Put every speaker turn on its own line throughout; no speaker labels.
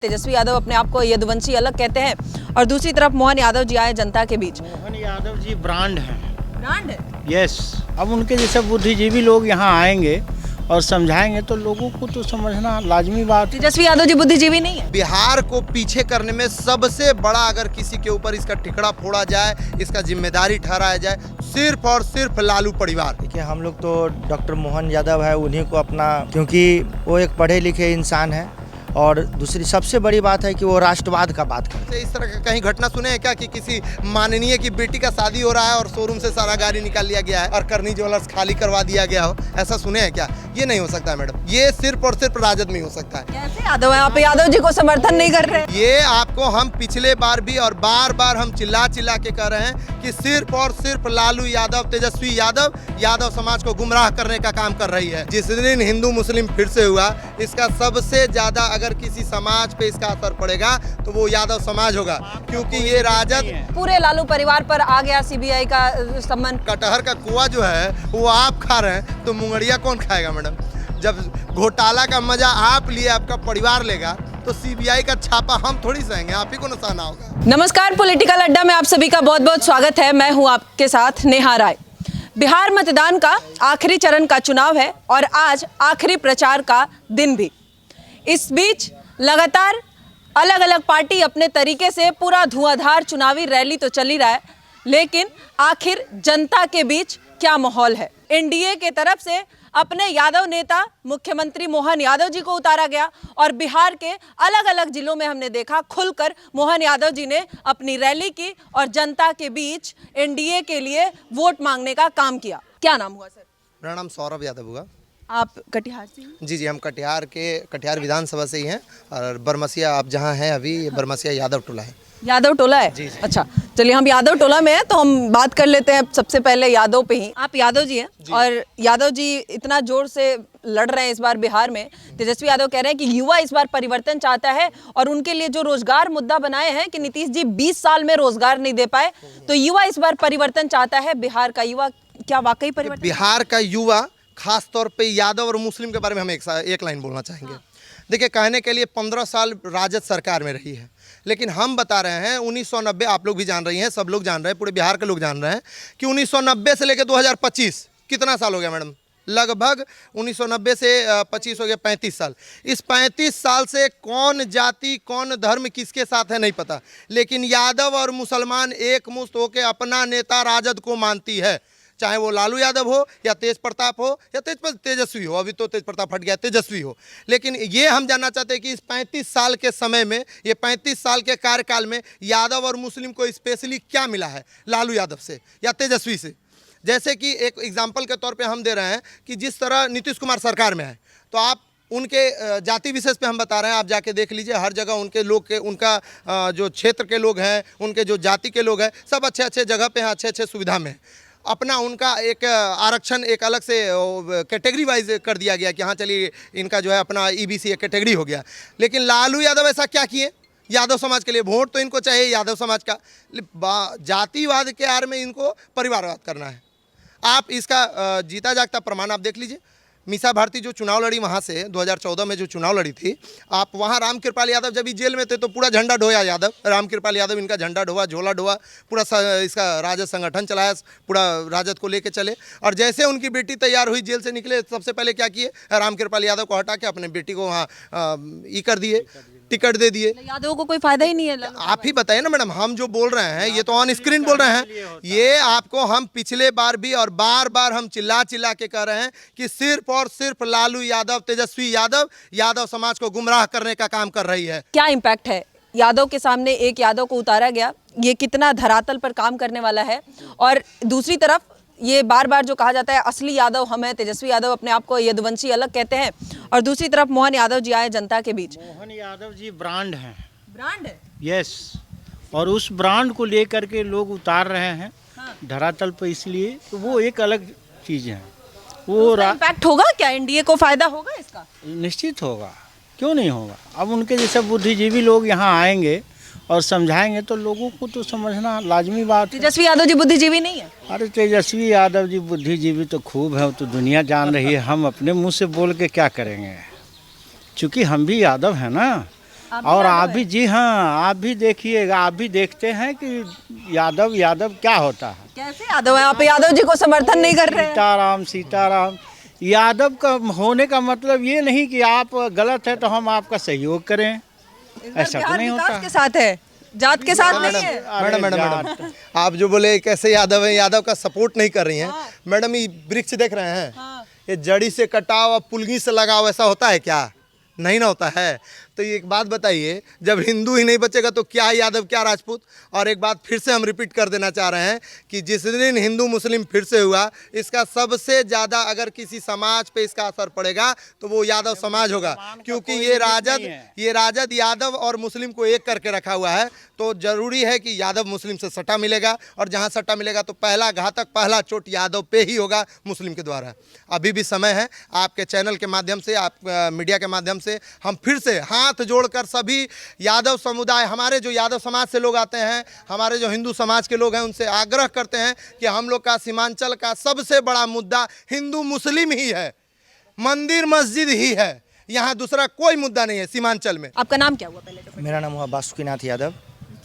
तेजस्वी यादव अपने आप को यदुवंशी अलग कहते हैं और दूसरी तरफ मोहन यादव जी आए जनता के बीच।
मोहन यादव जी ब्रांड हैं।
ब्रांड है?
यस। अब उनके जैसे बुद्धिजीवी लोग यहाँ आएंगे और समझाएंगे तो लोगों को तो समझना लाजमी बात।
तेजस्वी यादव जी बुद्धिजीवी नहीं है?
बिहार को पीछे करने में सबसे बड़ा अगर किसी के ऊपर इसका टिकड़ा फोड़ा जाए, इसका जिम्मेदारी ठहराया जाए, सिर्फ और सिर्फ लालू परिवार।
देखिए, हम लोग तो डॉक्टर मोहन यादव है, उन्हीं को अपना, क्योंकि वो एक पढ़े लिखे इंसान है और दूसरी सबसे बड़ी बात है कि वो राष्ट्रवाद का बात करते हैं।
इस तरह का कहीं घटना सुने हैं क्या कि किसी माननीय की बेटी का शादी हो रहा है और शोरूम से सारा गाड़ी निकाल लिया गया है और करनी ज्वेलर्स खाली करवा दिया गया हो? ऐसा सुने हैं क्या? ये नहीं हो सकता है मैडम, ये सिर्फ और सिर्फ राजद में हो सकता है।
कैसे यादव है? आप यादव जी को समर्थन नहीं कर रहे?
ये आपको हम पिछले बार भी और बार बार हम चिल्ला चिल्ला के कह रहे हैं कि सिर्फ और सिर्फ लालू यादव, तेजस्वी यादव समाज को गुमराह करने का काम कर रही है। जिस दिन हिंदू मुस्लिम फिर से हुआ, इसका सबसे ज्यादा अगर किसी समाज पे इसका असर पड़ेगा तो वो यादव समाज होगा, क्योंकि ये राजद
पूरे लालू परिवार पर आ गया सीबीआई का सम्मन।
कटहर का कुआ जो है वो आप खा रहे हैं तो मुंगड़िया कौन खाएगा मैडम? जब घोटाला का मजा आप लिए, आपका परिवार लेगा, तो सीबीआई का छापा हम थोड़ी सहेंगे, आप ही को निशाना होगा।
नमस्कार, पॉलिटिकल अड्डा में आप सभी का बहुत बहुत स्वागत है। मैं हूं आपके साथ नेहा राय। बिहार मतदान का आखिरी चरण का चुनाव है और आज आखिरी प्रचार का दिन भी। इस बीच लगातार अलग अलग पार्टी अपने तरीके से पूरा धुआंधार चुनावी रैली तो चल ही रहा है, लेकिन आखिर जनता के बीच क्या माहौल है? एनडीए के तरफ से अपने यादव नेता मुख्यमंत्री मोहन यादव जी को उतारा गया और बिहार के अलग अलग जिलों में हमने देखा खुलकर मोहन यादव जी ने अपनी रैली की और जनता के बीच एनडीए के लिए वोट मांगने का काम किया। क्या नाम हुआ सर?
मेरा नाम सौरभ यादव होगा।
आप कटिहार से हैं?
जी, हम कटिहार विधानसभा से ही हैं और बरमसिया आप जहाँ हैं अभी, ये बरमसिया यादव टोला है।
यादव टोला है?
जी।
अच्छा, चलिए हम यादव टोला में हैं तो हम बात कर लेते हैं सबसे पहले यादव पे ही। आप यादव जी हैं और यादव जी इतना जोर से लड़ रहे हैं इस बार बिहार में। तेजस्वी यादव कह रहे हैं कि युवा इस बार परिवर्तन चाहता है और उनके लिए जो रोजगार मुद्दा बनाए हैं कि नीतीश जी 20 साल में रोजगार नहीं दे पाए, तो युवा इस बार परिवर्तन चाहता है। बिहार का युवा क्या वाकई परिवर्तन?
बिहार का युवा खास तौर पे यादव और मुस्लिम के बारे में हम एक लाइन बोलना चाहेंगे। देखिए, कहने के लिए 15 साल राजद सरकार में रही है, लेकिन हम बता रहे हैं 1990, आप लोग भी जान रही हैं, सब लोग जान रहे हैं, पूरे बिहार के लोग जान रहे हैं कि 1990 से लेकर 2025 कितना साल हो गया मैडम? लगभग 1990 से 25 हो गया, 35 साल। इस 35 साल से कौन जाति कौन धर्म किसके साथ है नहीं पता, लेकिन यादव और मुसलमान एक मुश्त होकर अपना नेता राजद को मानती है, चाहे वो लालू यादव हो या तेज प्रताप हो या तेजस्वी हो। अभी तो तेज प्रताप हट गया, तेजस्वी हो। लेकिन ये हम जानना चाहते हैं कि इस 35 साल के समय में, ये 35 साल के कार्यकाल में यादव और मुस्लिम को स्पेशली क्या मिला है लालू यादव से या तेजस्वी से? जैसे कि एक एग्जाम्पल के तौर पे हम दे रहे हैं कि जिस तरह नीतीश कुमार सरकार में है, तो आप उनके जाति विशेष पे हम बता रहे हैं, आप जाके देख लीजिए, हर जगह उनके लोग के, उनका जो क्षेत्र के लोग हैं, उनके जो जाति के लोग हैं, सब अच्छे अच्छे जगह पे हैं, अच्छे अच्छे सुविधा में। अपना उनका एक आरक्षण एक अलग से कैटेगरी वाइज कर दिया गया कि हाँ चलिए इनका जो है अपना ईबीसी एक कैटेगरी हो गया। लेकिन लालू यादव ऐसा क्या किए? यादव समाज के लिए वोट तो इनको चाहिए, यादव समाज का, जातिवाद के आड़ में इनको परिवारवाद करना है। आप इसका जीता जागता प्रमाण आप देख लीजिए। मीसा भारती जो चुनाव लड़ी वहाँ से 2014 में जो चुनाव लड़ी थी, आप वहाँ रामकृपाल यादव जब जेल में थे तो पूरा झंडा ढोया यादव, रामकृपाल यादव इनका झंडा ढोआ, झोला ढोआ, पूरा इसका राजद संगठन चलाया, पूरा राजद को लेके चले। और जैसे उनकी बेटी तैयार हुई, जेल से निकले, सबसे पहले क्या किए? रामकृपाल यादव को हटा के अपने बेटी को वहाँ कर दिए, टिकट दे दिए।
यादव को कोई फायदा ही नहीं है।
आप ही बताइए ना मैडम, हम जो बोल रहे हैं ये तो ऑन स्क्रीन बोल रहे हैं। ये आपको हम पिछले बार भी और बार बार हम चिल्ला चिल्ला के कह रहे हैं कि सिर्फ और सिर्फ लालू यादव, तेजस्वी यादव समाज को गुमराह करने का काम कर रही है।
क्या इम्पैक्ट है? यादव के सामने एक यादव को उतारा गया, ये कितना धरातल पर काम करने वाला है? और दूसरी तरफ ये बार बार जो कहा जाता है असली यादव हम हैं, तेजस्वी यादव अपने आप को यदुवंशी अलग कहते हैं और दूसरी तरफ मोहन यादव जी आए जनता के बीच।
मोहन यादव जी ब्रांड हैं।
ब्रांड है?
यस। और उस ब्रांड को लेकर के लोग उतार रहे हैं धरातल पर, इसलिए तो वो एक अलग चीज़ है। वो
इम्पैक्ट होगा क्या? एनडीए को फायदा होगा इसका?
निश्चित होगा, क्यों नहीं होगा। अब उनके जैसे बुद्धिजीवी लोग यहाँ आएंगे और समझाएंगे तो लोगों को तो समझना लाजमी बात है।
तेजस्वी यादव जी बुद्धिजीवी नहीं है?
अरे तेजस्वी यादव जी बुद्धिजीवी तो खूब है, तो दुनिया जान रही है। हम अपने मुंह से बोल के क्या करेंगे, चूँकि हम भी यादव हैं ना, और आप भी, जी हाँ, आप भी देखिएगा, आप भी देखते हैं कि यादव यादव क्या होता है।
कैसे यादव है आप? यादव जी को समर्थन नहीं कर रहे हैं?
सीताराम सीताराम। यादव का होने का मतलब ये नहीं कि आप गलत है तो हम आपका सहयोग करें, ऐसा तो
बिहार
नहीं
विकास
होता।
के साथ है, जात के साथ नहीं है।
मैडम मैडम मैडम आप जो बोले कैसे यादव है, यादव का सपोर्ट नहीं कर रही हैं। मैडम ये वृक्ष देख रहे हैं, ये जड़ी से कटाओ और पुलगी से लगाओ, ऐसा होता है क्या? नहीं ना होता है। तो ये एक बात बताइए, जब हिंदू ही नहीं बचेगा तो क्या यादव क्या राजपूत। और एक बात फिर से हम रिपीट कर देना चाह रहे हैं कि जिस दिन हिंदू मुस्लिम फिर से हुआ, इसका सबसे ज़्यादा अगर किसी समाज पे इसका असर पड़ेगा तो वो यादव समाज होगा, क्योंकि ये राजद यादव और मुस्लिम को एक करके रखा हुआ है। तो ज़रूरी है कि यादव मुस्लिम से सट्टा मिलेगा, और जहाँ सट्टा मिलेगा तो पहला घातक, पहला चोट यादव पे ही होगा, मुस्लिम के द्वारा। अभी भी समय है, आपके चैनल के माध्यम से, आप मीडिया के माध्यम से हम फिर से हाथ जोड़कर सभी यादव समुदाय, हमारे जो यादव समाज से लोग आते हैं, हमारे जो हिंदू समाज के लोग हैं, उनसे आग्रह करते हैं कि हम लोग का सीमांचल का सबसे बड़ा मुद्दा हिंदू मुस्लिम ही है, मंदिर मस्जिद ही है, यहाँ दूसरा कोई मुद्दा नहीं है सीमांचल में।
आपका नाम क्या हुआ पहले तो?
मेरा नाम हुआ बासुकीनाथ यादव।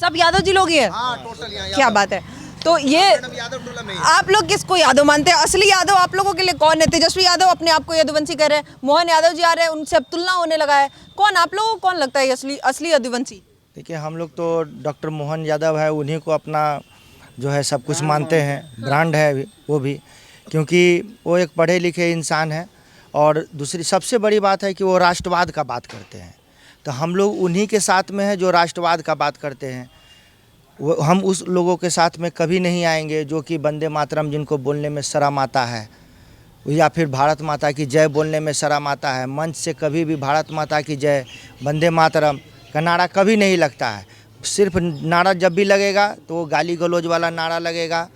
सब यादव जी लोग ही है?
हाँ, टोटल यहाँ
क्या बात है। तो ये
यादव टोला में ही।
आप लोग किसको यादव मानते हैं? असली यादव आप लोगों के लिए कौन है? तेजस्वी यादव अपने आप को यदुवंशी कह रहे हैं, मोहन यादव जी आ रहे हैं, उनसे अब तुलना होने लगा है। कौन आप लोगों को कौन लगता है असली यदुवंशी?
देखिए, हम लोग तो डॉक्टर मोहन यादव है, उन्हीं को अपना जो है सब कुछ मानते हैं, ब्रांड है वो भी, क्योंकि वो एक पढ़े लिखे इंसान है। और दूसरी सबसे बड़ी बात है कि वो राष्ट्रवाद का बात करते हैं, तो हम लोग उन्हीं के साथ में है जो राष्ट्रवाद का बात करते हैं। वो हम उस लोगों के साथ में कभी नहीं आएंगे जो कि वंदे मातरम, जिनको बोलने में शर्म आता है, या फिर भारत माता की जय बोलने में शर्म आता है। मंच से कभी भी भारत माता की जय, वंदे मातरम का नारा कभी नहीं लगता है। सिर्फ नारा जब भी लगेगा तो वो गाली गलौज वाला नारा लगेगा,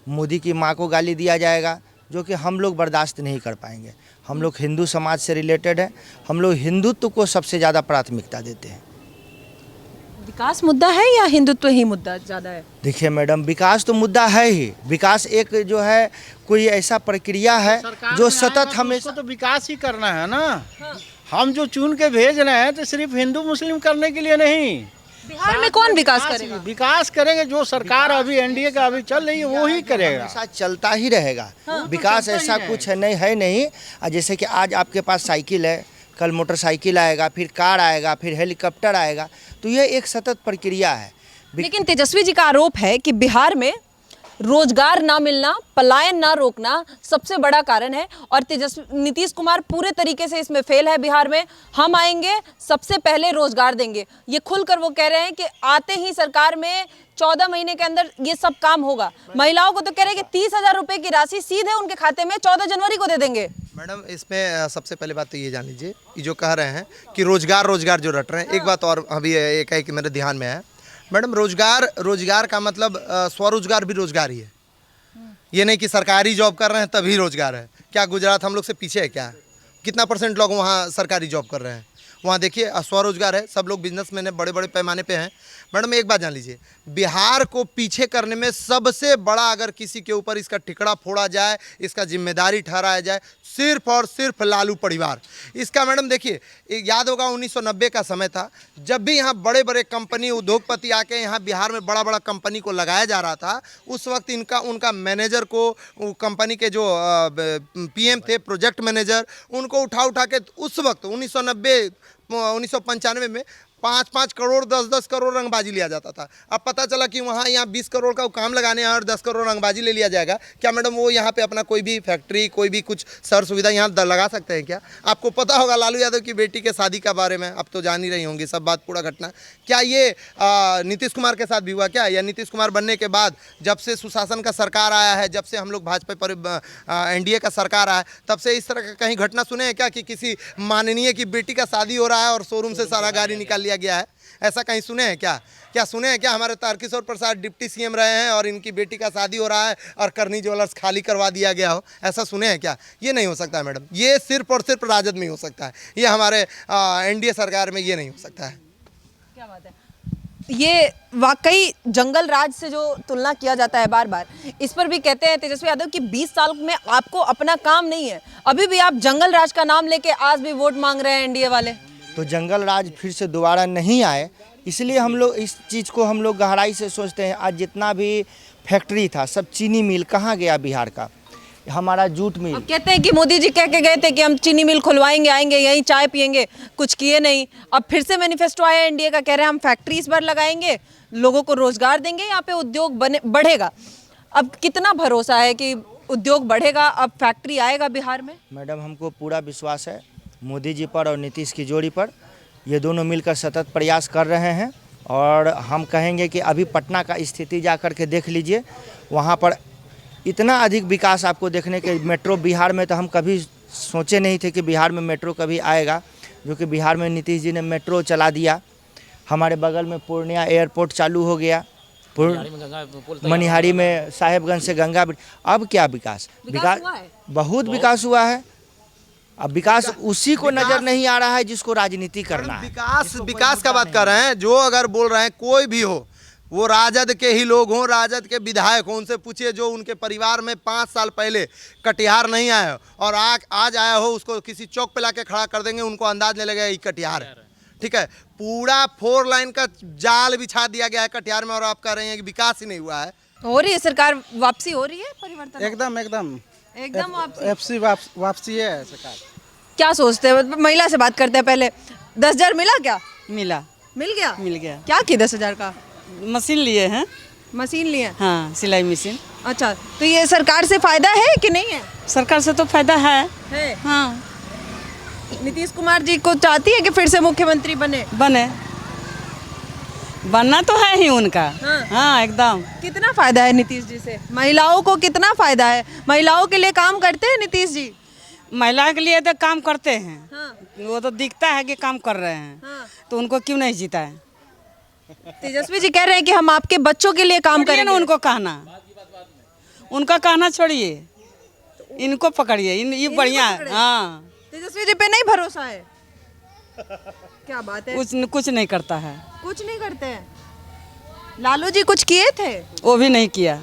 मोदी की माँ को गाली दिया जाएगा, जो कि हम लोग बर्दाश्त नहीं कर पाएंगे। हम लोग हिंदू समाज से रिलेटेड है, हम लोग हिंदुत्व को सबसे ज़्यादा प्राथमिकता देते हैं।
विकास मुद्दा है या हिंदुत्व ही मुद्दा ज़्यादा है?
देखिए मैडम, विकास तो मुद्दा है ही। विकास एक जो है कोई ऐसा प्रक्रिया है जो सतत हमेशा
तो विकास ही करना है ना। हम जो चुन के भेज रहे हैं तो सिर्फ हिंदू मुस्लिम करने के लिए नहीं।
बिहार में कौन विकास करेगा?
विकास करेंगे जो सरकार अभी एनडीए का अभी चल रही है वो ही करेगा।
हमेशा चलता ही रहेगा। विकास ऐसा कुछ है नहीं। जैसे कि आज आपके पास साइकिल है, कल मोटरसाइकिल आएगा, फिर कार आएगा, फिर हेलीकॉप्टर आएगा, तो ये एक सतत प्रक्रिया है।
लेकिन तेजस्वी जी का आरोप है कि बिहार में रोजगार ना मिलना, पलायन ना रोकना सबसे बड़ा कारण है, और नीतीश कुमार पूरे तरीके से इसमें फेल है। बिहार में हम आएंगे, सबसे पहले रोजगार देंगे, ये खुलकर वो कह रहे हैं कि आते ही सरकार में 14 महीने के अंदर ये सब काम होगा। महिलाओं को तो कह रहे हैं कि 30,000 रुपए की राशि सीधे उनके खाते में 14 जनवरी को दे देंगे।
मैडम, इसमें सबसे पहले बात तो ये जान लीजिए, ये जो कह रहे हैं कि रोजगार जो रट रहे हैं, एक बात और अभी एक है कि मेरे ध्यान में है मैडम, रोजगार का मतलब स्वरोजगार भी रोजगार ही है। ये नहीं कि सरकारी जॉब कर रहे हैं तभी रोजगार है। क्या गुजरात हम लोग से पीछे है क्या? कितना % लोग वहाँ सरकारी जॉब कर रहे हैं? वहाँ देखिए स्वरोजगार है, सब लोग बिजनेसमैन है, बड़े बड़े पैमाने पे हैं। मैडम एक बात जान लीजिए, बिहार को पीछे करने में सबसे बड़ा अगर किसी के ऊपर इसका टिकड़ा फोड़ा जाए, इसका जिम्मेदारी ठहराया जाए, सिर्फ और सिर्फ लालू परिवार। इसका मैडम देखिए, याद होगा 1990 का समय था, जब भी यहाँ बड़े बड़े कंपनी उद्योगपति आके यहाँ बिहार में बड़ा बड़ा कंपनी को लगाया जा रहा था, उस वक्त उनका मैनेजर को, कंपनी के जो PM थे, प्रोजेक्ट मैनेजर, उनको उठा के उस वक्त 1995 में 5-5 करोड़ 10-10 करोड़ रंगबाजी लिया जाता था। अब पता चला कि वहाँ यहाँ 20 करोड़ का काम लगाने और 10 करोड़ रंगबाजी ले लिया जाएगा। क्या मैडम वो यहाँ पे अपना कोई भी फैक्ट्री, कोई भी कुछ सर सुविधा यहाँ लगा सकते हैं क्या? आपको पता होगा लालू यादव की बेटी के शादी का बारे में, अब तो जान ही रही होंगी सब बात, पूरा घटना। क्या ये नीतीश कुमार के साथ भी हुआ क्या? या नीतीश कुमार बनने के बाद, जब से सुशासन का सरकार आया है, जब से हम लोग भाजपा पर NDA का सरकार आया है, तब से इस तरह का कहीं घटना सुने हैं क्या कि किसी माननीय की बेटी का शादी हो रहा है और शोरूम से सारा गाड़ी निकाल लिया गया है? ऐसा कहीं सुने हैं क्या? क्या सुने हैं क्या हमारे तारकिशोर प्रसाद डिप्टी CM रहे हैं और इनकी बेटी का शादी हो रहा है और करनी ज्वेलर्स खाली करवा दिया गया हो? ऐसा सुने हैं क्या? ये नहीं हो सकता है मैडम, ये सिर्फ और सिर्फ राजद में ही हो सकता है, ये हमारे NDA सरकार में ये नहीं हो सकता है।
क्या बात है, ये वाकई जंगल राज से जो तुलना किया जाता है बार बार, इस पर भी कहते हैं तेजस्वी यादव कि 20 साल में आपको अपना काम नहीं है, अभी भी आप जंगल राज का नाम लेके आज भी वोट मांग रहे हैं NDA वाले।
तो जंगल राज फिर से दोबारा नहीं आए, इसलिए हम लोग इस चीज़ को हम लोग गहराई से सोचते हैं। आज जितना भी फैक्ट्री था सब चीनी मिल कहाँ गया बिहार का, हमारा जूट मिल।
अब कहते हैं कि मोदी जी कह के गए थे कि हम चीनी मिल खुलवाएंगे, आएंगे यहीं चाय पियेंगे, कुछ किए नहीं। अब फिर से मैनिफेस्टो आया एनडीए का, कह रहे हैं हम फैक्ट्री इस बार लगाएंगे, लोगों को रोजगार देंगे, यहाँ पे उद्योग बढ़ेगा। अब कितना भरोसा है कि उद्योग बढ़ेगा, अब फैक्ट्री आएगा बिहार में?
मैडम हमको पूरा विश्वास है मोदी जी पर और नीतीश की जोड़ी पर। ये दोनों मिलकर सतत प्रयास कर रहे हैं और हम कहेंगे कि अभी पटना का स्थिति जा कर के देख लीजिए, वहाँ पर इतना अधिक विकास आपको देखने के। मेट्रो बिहार में तो हम कभी सोचे नहीं थे कि बिहार में मेट्रो कभी आएगा, जो कि बिहार में नीतीश जी ने मेट्रो चला दिया। हमारे बगल में पूर्णिया एयरपोर्ट चालू हो गया, मनिहारी में साहेबगंज से गंगा। अब क्या विकास
हुआ है?
बहुत विकास हुआ है। अब विकास उसी को नजर नहीं आ रहा है जिसको राजनीति करना है।
विकास का बात कर रहे हैं, जो अगर बोल रहे हैं कोई भी हो, वो राजद के ही लोग हों, राजद के विधायक हों, उनसे पूछिए जो उनके परिवार में 5 साल पहले कटिहार नहीं आया और आज आया हो, उसको किसी चौक पे लाके खड़ा कर देंगे, उनको अंदाज नहीं लगेगा ये कटिहार है। ठीक है, पूरा 4 लाइन का जाल बिछा दिया गया है कटिहार में और आप कह रहे हैं कि विकास ही नहीं हुआ है।
हो रही है सरकार वापसी, हो रही है परिवर्तन?
एकदम एकदम
एकदम वापसी।
एफसी वापसी है सरकार।
क्या सोचते हैं? महिला से बात करते हैं पहले। 10,000 मिला क्या?
मिला,
मिल गया?
मिल गया।
क्या की 10,000 का?
मशीन लिए हैं।
मशीन लिए?
हाँ, सिलाई मशीन।
अच्छा, तो ये सरकार से फायदा है कि नहीं है?
सरकार से तो फायदा है।
हाँ। नीतीश कुमार जी को चाहती है कि फिर से मुख्यमंत्री बने?
बनना तो है ही उनका।
हाँ।
एकदम।
कितना फायदा है नीतीश जी से? महिलाओं को कितना फायदा है? महिलाओं के लिए काम करते हैं नीतीश जी?
महिला के लिए तो काम करते हैं।
हाँ।
वो तो दिखता है कि काम कर रहे हैं।
हाँ।
तो उनको क्यों नहीं जीता है?
तेजस्वी जी कह रहे हैं कि हम आपके बच्चों के लिए काम
छोड़िए
करेंगे।
ना उनको कहना, उनका कहना छोड़िए, इनको पकड़िए। ये बढ़िया है। हाँ,
तेजस्वी जी पे नहीं भरोसा है? क्या बात है?
कुछ नहीं करता है।
कुछ नहीं करते हैं? लालू जी कुछ किए थे?
वो भी नहीं किया,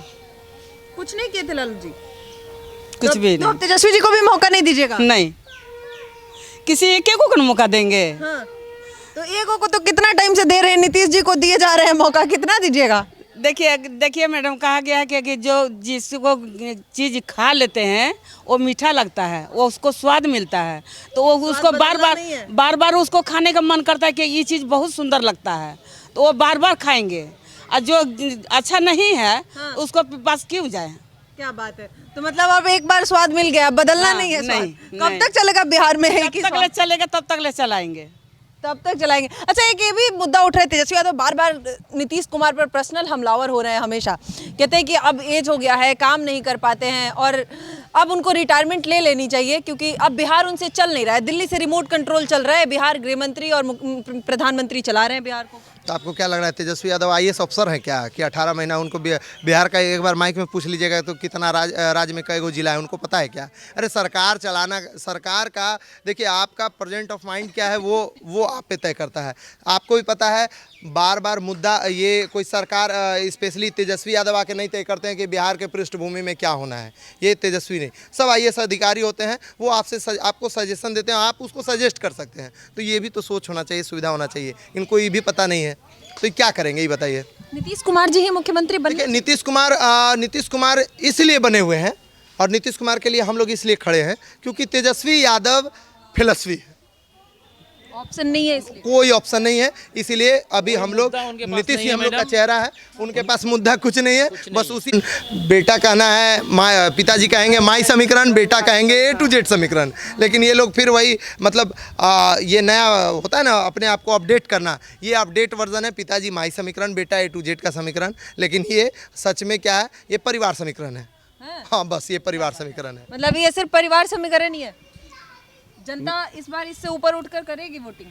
कुछ नहीं किए थे लालू जी?
कुछ भी
तो
नहीं।
अब तेजस्वी जी को भी मौका नहीं दीजिएगा?
नहीं, किसी एक को मौका देंगे।
हाँ। तो एक को तो कितना टाइम से दे रहे हैं, नीतीश जी को दिए जा रहे हैं मौका, कितना दीजिएगा?
देखिए मैडम, कहा गया है कि जो जिसको चीज़ खा लेते हैं वो मीठा लगता है, वो उसको स्वाद मिलता है, तो वो उसको बार बार उसको खाने का मन करता है कि ये चीज़ बहुत सुंदर लगता है, तो वो बार बार खाएंगे। और जो अच्छा नहीं है उसको पास क्यों जाए?
क्या बात है? तो मतलब अब एक बार स्वाद मिल गया, बदलना नहीं है स्वाद। कब तक चलेगा बिहार में?
जब तक ले चलेगा तब तक ले चलाएंगे।
तब तक चलाएंगे। अच्छा, एक ये भी मुद्दा उठ रहा है, तेजस्वी यादव बार बार नीतीश कुमार पर पर्सनल हमलावर हो रहे हैं हमेशा। कहते हैं कि अब एज हो गया है, काम नहीं कर पाते हैं और अब उनको रिटायरमेंट ले लेनी चाहिए क्योंकि अब बिहार उनसे चल नहीं रहा है। दिल्ली से रिमोट कंट्रोल चल रहा है, बिहार गृह मंत्री और प्रधानमंत्री चला रहे हैं बिहार को।
तो आपको क्या लग रहा है तेजस्वी यादव IAS अफसर है क्या कि 18 महीना उनको बिहार का एक बार माइक में पूछ लीजिएगा तो कितना राज्य में कई गो जिला है उनको पता है क्या? अरे सरकार चलाना, सरकार का देखिए आपका प्रेजेंट ऑफ माइंड क्या है वो आप पे तय करता है। आपको भी पता है बार बार मुद्दा ये कोई सरकार स्पेशली तेजस्वी यादव आके नहीं तय करते हैं कि बिहार के पृष्ठभूमि में क्या होना है। ये तेजस्वी नहीं, सब IAS अधिकारी होते हैं, वो आपको सजेशन देते हैं, आप उसको सजेस्ट कर सकते हैं। तो ये भी तो सोच होना चाहिए, सुविधा होना चाहिए। इनको ये भी पता नहीं है तो क्या करेंगे ये बताइए?
नीतीश कुमार जी ही मुख्यमंत्री बने।
नीतीश कुमार इसलिए बने हुए हैं और नीतीश कुमार के लिए हम लोग इसलिए खड़े हैं क्योंकि तेजस्वी यादव फिलस्वी है,
ऑप्शन नहीं है इसलिए।
कोई ऑप्शन नहीं है, इसीलिए अभी हम लोग नीतीश ही हम लोग का चेहरा है, उनके पास मुद्दा कुछ नहीं है। बस उसी बेटा कहना है, पिताजी कहेंगे माई समीकरण, बेटा कहेंगे A to Z समीकरण। लेकिन ये लोग फिर वही मतलब ये नया होता है ना अपने आप को अपडेट करना, ये अपडेट वर्जन है। पिताजी माई समीकरण, बेटा A to Z का समीकरण, लेकिन ये सच में क्या है? ये परिवार समीकरण है। हाँ, बस ये परिवार समीकरण है।
मतलब ये सिर्फ परिवार समीकरण ही है? जनता इस बार इससे ऊपर उठकर करेगी वोटिंग?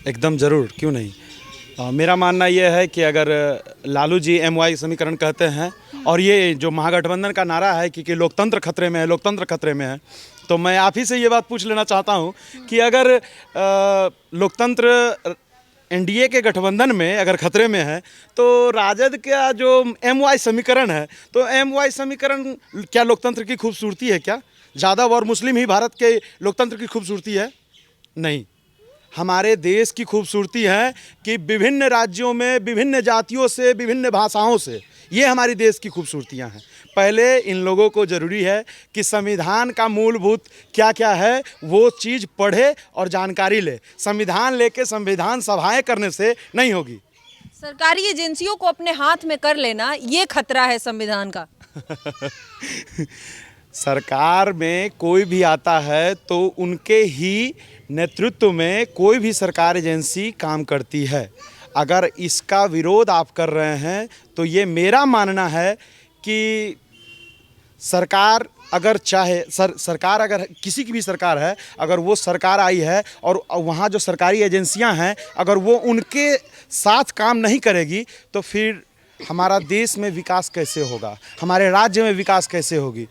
एकदम ज़रूर, क्यों नहीं। मेरा मानना यह है कि अगर लालू जी MY समीकरण कहते हैं और ये जो महागठबंधन का नारा है कि लोकतंत्र खतरे में है, लोकतंत्र खतरे में है, तो मैं आप ही से ये बात पूछ लेना चाहता हूँ कि अगर लोकतंत्र NDA के गठबंधन में अगर खतरे में है तो राजद का जो MY समीकरण है, तो MY समीकरण क्या लोकतंत्र की खूबसूरती है क्या? यादव और मुस्लिम ही भारत के लोकतंत्र की खूबसूरती है? नहीं। हमारे देश की खूबसूरती है कि विभिन्न राज्यों में विभिन्न जातियों से विभिन्न भाषाओं से, ये हमारी देश की खूबसूरतियां हैं। पहले इन लोगों को ज़रूरी है कि संविधान का मूलभूत क्या क्या है वो चीज़ पढ़े और जानकारी ले। संविधान लेके संविधान सभाएं करने से नहीं होगी।
सरकारी एजेंसियों को अपने हाथ में कर लेना ये खतरा है संविधान का।
सरकार में कोई भी आता है तो उनके ही नेतृत्व में कोई भी सरकार एजेंसी काम करती है। अगर इसका विरोध आप कर रहे हैं तो ये मेरा मानना है कि सरकार अगर चाहे सरकार अगर किसी की भी सरकार है, अगर वो सरकार आई है और वहाँ जो सरकारी एजेंसियां हैं अगर वो उनके साथ काम नहीं करेगी तो फिर हमारा देश में विकास कैसे होगा, हमारे राज्य में विकास कैसे होगी,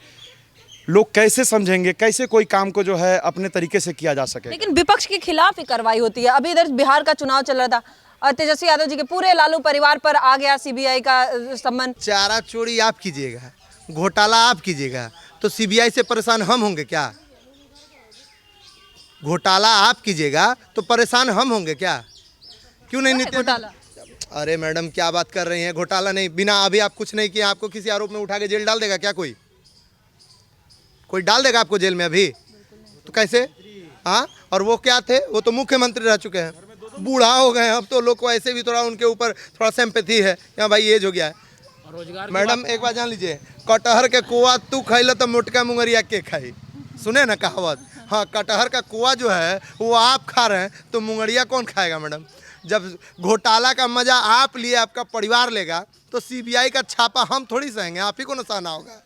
लोग कैसे समझेंगे, कैसे कोई काम को जो है अपने तरीके से किया जा सके।
लेकिन विपक्ष के खिलाफ ही कार्रवाई होती है। अभी इधर बिहार का चुनाव चल रहा था और तेजस्वी यादव जी के पूरे लालू परिवार पर आ गया सीबीआई का सम्मन।
चारा चोरी आप कीजिएगा, घोटाला आप कीजिएगा तो सीबीआई से परेशान हम होंगे क्या? घोटाला आप कीजिएगा तो परेशान हम होंगे क्या? क्यों नहीं नित्य
घोटाला?
अरे मैडम क्या बात कर रही हैं? घोटाला नहीं, बिना अभी आप कुछ नहीं किए आपको किसी आरोप में उठा के जेल डाल देगा क्या? कोई डाल देगा आपको जेल में अभी? तो कैसे? हाँ, और वो क्या थे? वो तो मुख्यमंत्री रह चुके हैं, बूढ़ा हो गए हैं अब तो लोग को ऐसे भी थोड़ा उनके ऊपर थोड़ा सिंपैथी है, या भाई एज हो गया है। मैडम एक बात जान लीजिए, कटहर के कोआ तू खैला तो मोटका मुंगरिया के खाई, सुने ना कहावत? हाँ, कटहर का कोआ जो है वो आप खा रहे हैं तो मुंगरिया कौन खाएगा मैडम? जब घोटाला का मजा आप लिए, आपका परिवार लेगा तो सीबीआई का छापा हम थोड़ी सहेंगे, आप ही को नुकसान होगा।